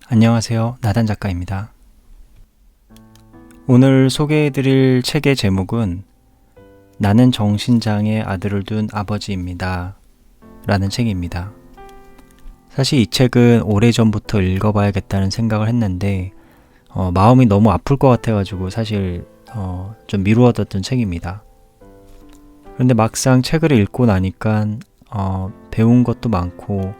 안녕하세요. 나단 작가입니다. 오늘 소개해드릴 책의 제목은 나는 정신장애 아들을 둔 아버지입니다. 라는 책입니다. 사실 이 책은 오래전부터 읽어봐야겠다는 생각을 했는데 마음이 너무 아플 것 같아가지고 사실 좀 미루어뒀던 책입니다. 그런데 막상 책을 읽고 나니까 배운 것도 많고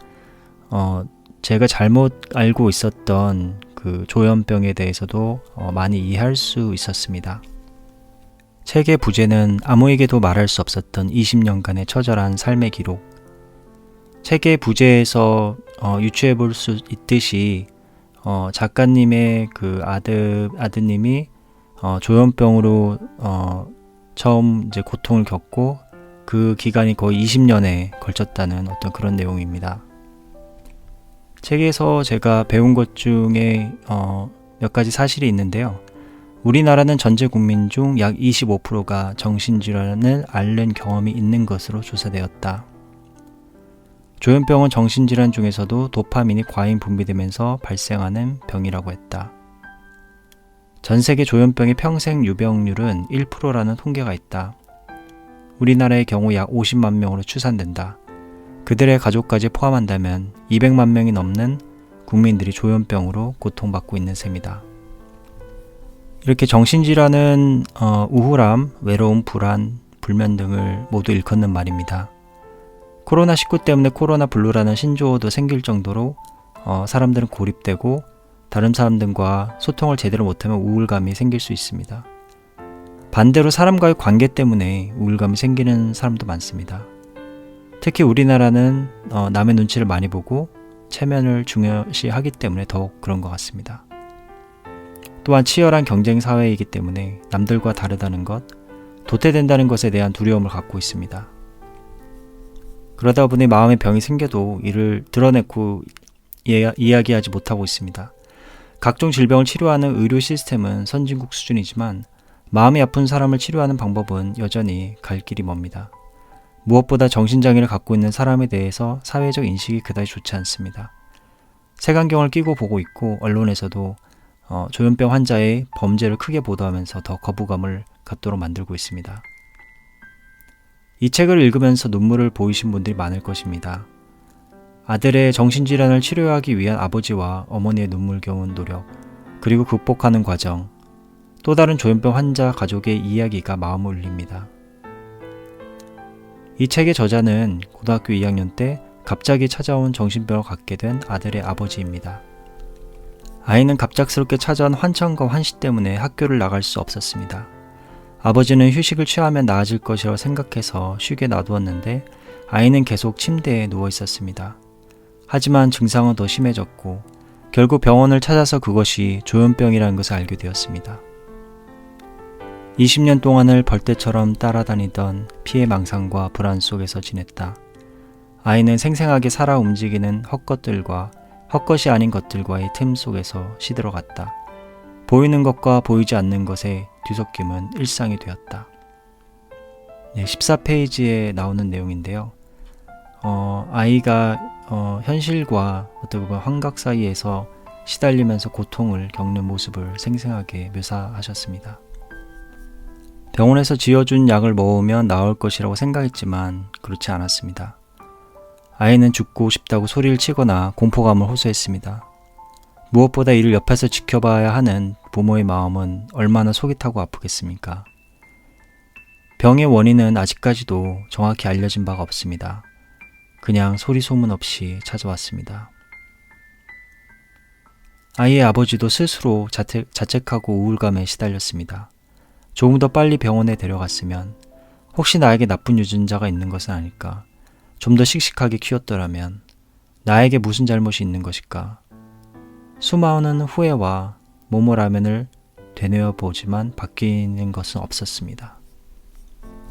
제가 잘못 알고 있었던 그 조현병에 대해서도 많이 이해할 수 있었습니다. 책의 부제는 아무에게도 말할 수 없었던 20년간의 처절한 삶의 기록. 책의 부제에서 유추해 볼 수 있듯이 작가님의 그 아드님이 조현병으로 처음 이제 고통을 겪고 그 기간이 거의 20년에 걸쳤다는 어떤 그런 내용입니다. 책에서 제가 배운 것 중에 몇 가지 사실이 있는데요. 우리나라는 전체 국민 중 약 25%가 정신질환을 앓는 경험이 있는 것으로 조사되었다. 조현병은 정신질환 중에서도 도파민이 과잉 분비되면서 발생하는 병이라고 했다. 전 세계 조현병의 평생 유병률은 1%라는 통계가 있다. 우리나라의 경우 약 50만 명으로 추산된다. 그들의 가족까지 포함한다면 200만 명이 넘는 국민들이 조현병으로 고통받고 있는 셈이다. 이렇게 정신질환은 우울함, 외로움, 불안, 불면 등을 모두 일컫는 말입니다. 코로나19 때문에 코로나 블루라는 신조어도 생길 정도로 사람들은 고립되고 다른 사람들과 소통을 제대로 못하면 우울감이 생길 수 있습니다. 반대로 사람과의 관계 때문에 우울감이 생기는 사람도 많습니다. 특히 우리나라는 남의 눈치를 많이 보고 체면을 중요시하기 때문에 더욱 그런 것 같습니다. 또한 치열한 경쟁 사회이기 때문에 남들과 다르다는 것, 도태된다는 것에 대한 두려움을 갖고 있습니다. 그러다 보니 마음의 병이 생겨도 이를 드러내고 이야기하지 못하고 있습니다. 각종 질병을 치료하는 의료 시스템은 선진국 수준이지만 마음이 아픈 사람을 치료하는 방법은 여전히 갈 길이 멉니다. 무엇보다 정신장애를 갖고 있는 사람에 대해서 사회적 인식이 그다지 좋지 않습니다. 색안경을 끼고 보고 있고 언론에서도 조현병 환자의 범죄를 크게 보도하면서 더 거부감을 갖도록 만들고 있습니다. 이 책을 읽으면서 눈물을 보이신 분들이 많을 것입니다. 아들의 정신질환을 치료하기 위한 아버지와 어머니의 눈물겨운 노력, 그리고 극복하는 과정, 또 다른 조현병 환자 가족의 이야기가 마음을 울립니다. 이 책의 저자는 고등학교 2학년 때 갑자기 찾아온 정신병을 갖게 된 아들의 아버지입니다. 아이는 갑작스럽게 찾아온 환청과 환시 때문에 학교를 나갈 수 없었습니다. 아버지는 휴식을 취하면 나아질 것이라고 생각해서 쉬게 놔두었는데 아이는 계속 침대에 누워 있었습니다. 하지만 증상은 더 심해졌고 결국 병원을 찾아서 그것이 조현병이라는 것을 알게 되었습니다. 20년 동안을 벌떼처럼 따라다니던 피해망상과 불안 속에서 지냈다. 아이는 생생하게 살아 움직이는 헛것들과 헛것이 아닌 것들과의 틈 속에서 시들어갔다. 보이는 것과 보이지 않는 것의 뒤섞임은 일상이 되었다. 14페이지에 나오는 내용인데요. 아이가 현실과 어떻게 보면 환각 사이에서 시달리면서 고통을 겪는 모습을 생생하게 묘사하셨습니다. 병원에서 지어준 약을 먹으면 나을 것이라고 생각했지만 그렇지 않았습니다. 아이는 죽고 싶다고 소리를 치거나 공포감을 호소했습니다. 무엇보다 이를 옆에서 지켜봐야 하는 부모의 마음은 얼마나 속이 타고 아프겠습니까? 병의 원인은 아직까지도 정확히 알려진 바가 없습니다. 그냥 소리 소문 없이 찾아왔습니다. 아이의 아버지도 스스로 자책하고 우울감에 시달렸습니다. 조금 더 빨리 병원에 데려갔으면, 혹시 나에게 나쁜 유전자가 있는 것은 아닐까? 좀 더 씩씩하게 키웠더라면 나에게 무슨 잘못이 있는 것일까? 수많은 후회와 모모라면을 되뇌어보지만 바뀌는 것은 없었습니다.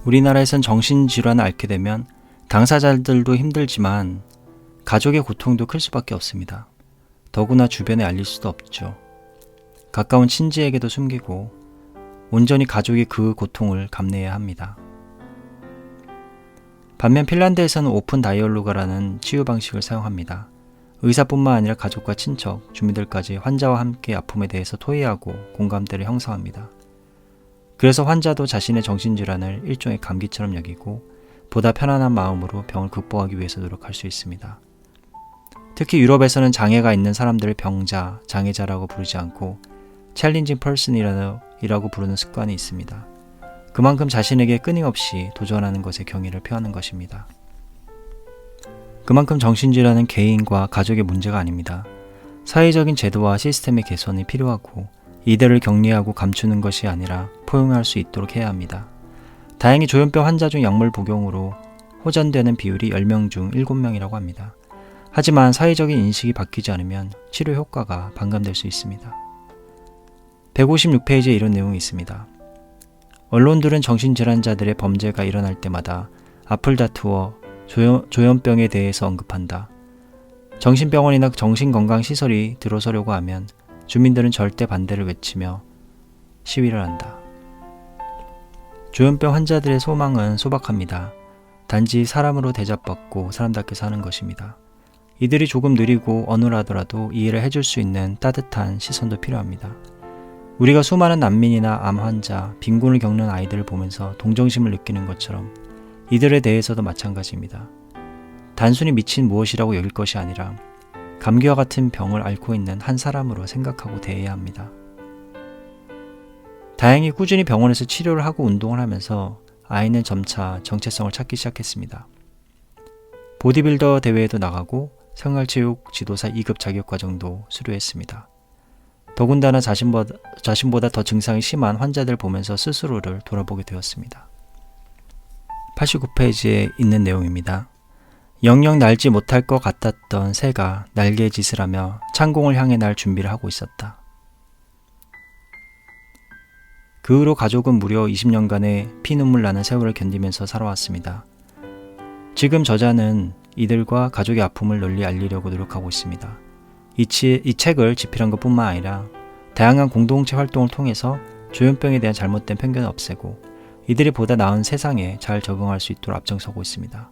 우리나라에선 정신질환을 앓게 되면 당사자들도 힘들지만 가족의 고통도 클 수밖에 없습니다. 더구나 주변에 알릴 수도 없죠. 가까운 친지에게도 숨기고 온전히 가족이 그 고통을 감내해야 합니다. 반면 핀란드에서는 오픈 다이얼로그라는 치유 방식을 사용합니다. 의사뿐만 아니라 가족과 친척, 주민들까지 환자와 함께 아픔에 대해서 토의하고 공감대를 형성합니다. 그래서 환자도 자신의 정신질환을 일종의 감기처럼 여기고 보다 편안한 마음으로 병을 극복하기 위해서 노력할 수 있습니다. 특히 유럽에서는 장애가 있는 사람들을 병자, 장애자라고 부르지 않고 챌린징 퍼슨이라고 부르는 습관이 있습니다. 그만큼 자신에게 끊임없이 도전하는 것에 경의를 표하는 것입니다. 그만큼 정신질환은 개인과 가족의 문제가 아닙니다. 사회적인 제도와 시스템의 개선이 필요하고 이들을 격리하고 감추는 것이 아니라 포용할 수 있도록 해야 합니다. 다행히 조현병 환자 중 약물 복용으로 호전되는 비율이 10명 중 7명이라고 합니다. 하지만 사회적인 인식이 바뀌지 않으면 치료 효과가 반감될 수 있습니다. 156페이지에 이런 내용이 있습니다. 언론들은 정신질환자들의 범죄가 일어날 때마다 앞을 다투어 조현병에 대해서 언급한다. 정신병원이나 정신건강시설이 들어서려고 하면 주민들은 절대 반대를 외치며 시위를 한다. 조현병 환자들의 소망은 소박합니다. 단지 사람으로 대접받고 사람답게 사는 것입니다. 이들이 조금 느리고 어눌하더라도 이해를 해줄 수 있는 따뜻한 시선도 필요합니다. 우리가 수많은 난민이나 암 환자, 빈곤을 겪는 아이들을 보면서 동정심을 느끼는 것처럼 이들에 대해서도 마찬가지입니다. 단순히 미친 무엇이라고 여길 것이 아니라 감기와 같은 병을 앓고 있는 한 사람으로 생각하고 대해야 합니다. 다행히 꾸준히 병원에서 치료를 하고 운동을 하면서 아이는 점차 정체성을 찾기 시작했습니다. 보디빌더 대회에도 나가고 생활체육 지도사 2급 자격과정도 수료했습니다. 더군다나 자신보다 더 증상이 심한 환자들 보면서 스스로를 돌아보게 되었습니다. 89페이지에 있는 내용입니다. 영영 날지 못할 것 같았던 새가 날개짓을 하며 창공을 향해 날 준비를 하고 있었다. 그 후로 가족은 무려 20년간의 피눈물 나는 세월을 견디면서 살아왔습니다. 지금 저자는 이들과 가족의 아픔을 널리 알리려고 노력하고 있습니다. 이 책을 집필한 것뿐만 아니라 다양한 공동체 활동을 통해서 조현병에 대한 잘못된 편견을 없애고 이들이 보다 나은 세상에 잘 적응할 수 있도록 앞장서고 있습니다.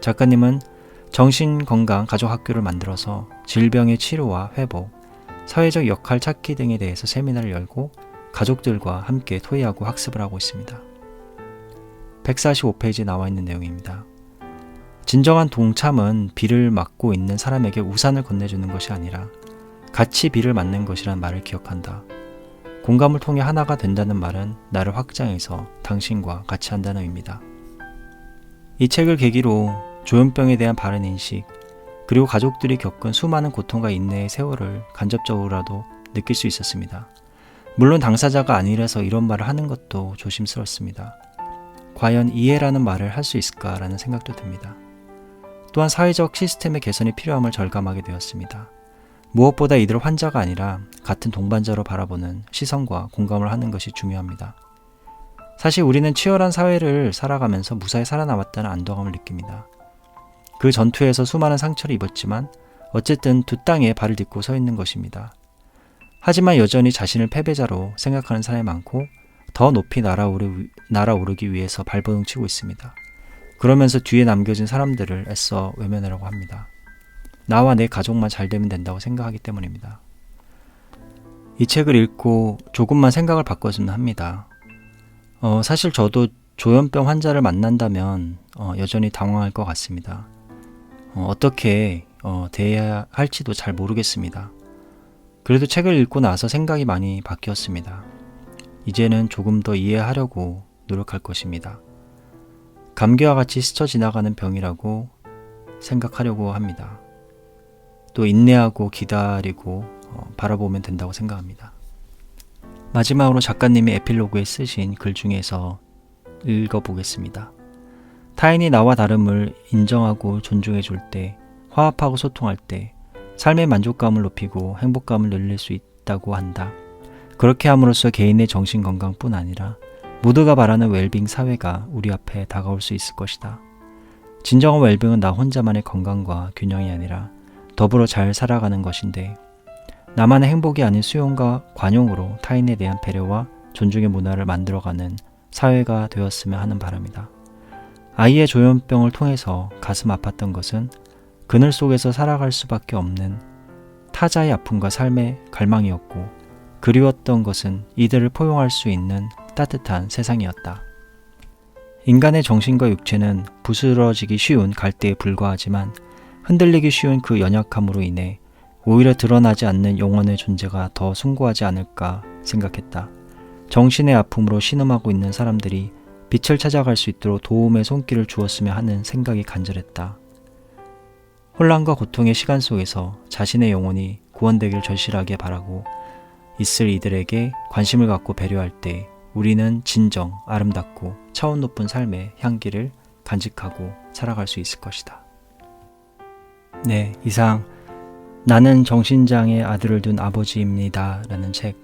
작가님은 정신건강 가족학교를 만들어서 질병의 치료와 회복, 사회적 역할 찾기 등에 대해서 세미나를 열고 가족들과 함께 토의하고 학습을 하고 있습니다. 145페이지에 나와 있는 내용입니다. 진정한 동참은 비를 맞고 있는 사람에게 우산을 건네주는 것이 아니라 같이 비를 맞는 것이란 말을 기억한다. 공감을 통해 하나가 된다는 말은 나를 확장해서 당신과 같이 한다는 의미다. 이 책을 계기로 조현병에 대한 바른 인식, 그리고 가족들이 겪은 수많은 고통과 인내의 세월을 간접적으로라도 느낄 수 있었습니다. 물론 당사자가 아니라서 이런 말을 하는 것도 조심스럽습니다. 과연 이해라는 말을 할 수 있을까라는 생각도 듭니다. 또한 사회적 시스템의 개선이 필요함을 절감하게 되었습니다. 무엇보다 이들을 환자가 아니라 같은 동반자로 바라보는 시선과 공감을 하는 것이 중요합니다. 사실 우리는 치열한 사회를 살아가면서 무사히 살아남았다는 안도감을 느낍니다. 그 전투에서 수많은 상처를 입었지만 어쨌든 두 땅에 발을 딛고 서 있는 것입니다. 하지만 여전히 자신을 패배자로 생각하는 사람이 많고 더 높이 날아오르기 위해서 발버둥 치고 있습니다. 그러면서 뒤에 남겨진 사람들을 애써 외면하려고 합니다. 나와 내 가족만 잘 되면 된다고 생각하기 때문입니다. 이 책을 읽고 조금만 생각을 바꿨으면 합니다. 사실 저도 조현병 환자를 만난다면 여전히 당황할 것 같습니다. 어떻게 대해야 할지도 잘 모르겠습니다. 그래도 책을 읽고 나서 생각이 많이 바뀌었습니다. 이제는 조금 더 이해하려고 노력할 것입니다. 감기와 같이 스쳐 지나가는 병이라고 생각하려고 합니다. 또 인내하고 기다리고 바라보면 된다고 생각합니다. 마지막으로 작가님이 에필로그에 쓰신 글 중에서 읽어보겠습니다. 타인이 나와 다름을 인정하고 존중해 줄 때, 화합하고 소통할 때 삶의 만족감을 높이고 행복감을 늘릴 수 있다고 한다. 그렇게 함으로써 개인의 정신건강뿐 아니라 모두가 바라는 웰빙 사회가 우리 앞에 다가올 수 있을 것이다. 진정한 웰빙은 나 혼자만의 건강과 균형이 아니라 더불어 잘 살아가는 것인데 나만의 행복이 아닌 수용과 관용으로 타인에 대한 배려와 존중의 문화를 만들어가는 사회가 되었으면 하는 바람이다. 아이의 조현병을 통해서 가슴 아팠던 것은 그늘 속에서 살아갈 수밖에 없는 타자의 아픔과 삶의 갈망이었고, 그리웠던 것은 이들을 포용할 수 있는 따뜻한 세상이었다. 인간의 정신과 육체는 부스러지기 쉬운 갈대에 불과하지만 흔들리기 쉬운 그 연약함으로 인해 오히려 드러나지 않는 영혼의 존재가 더 숭고하지 않을까 생각했다. 정신의 아픔으로 신음하고 있는 사람들이 빛을 찾아갈 수 있도록 도움의 손길을 주었으면 하는 생각이 간절했다. 혼란과 고통의 시간 속에서 자신의 영혼이 구원되길 절실하게 바라고 있을 이들에게 관심을 갖고 배려할 때 우리는 진정 아름답고 차원 높은 삶의 향기를 간직하고 살아갈 수 있을 것이다. 네, 이상 나는 정신장애 아들을 둔 아버지입니다 라는 책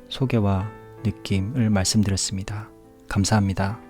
소개와 느낌을 말씀드렸습니다. 감사합니다.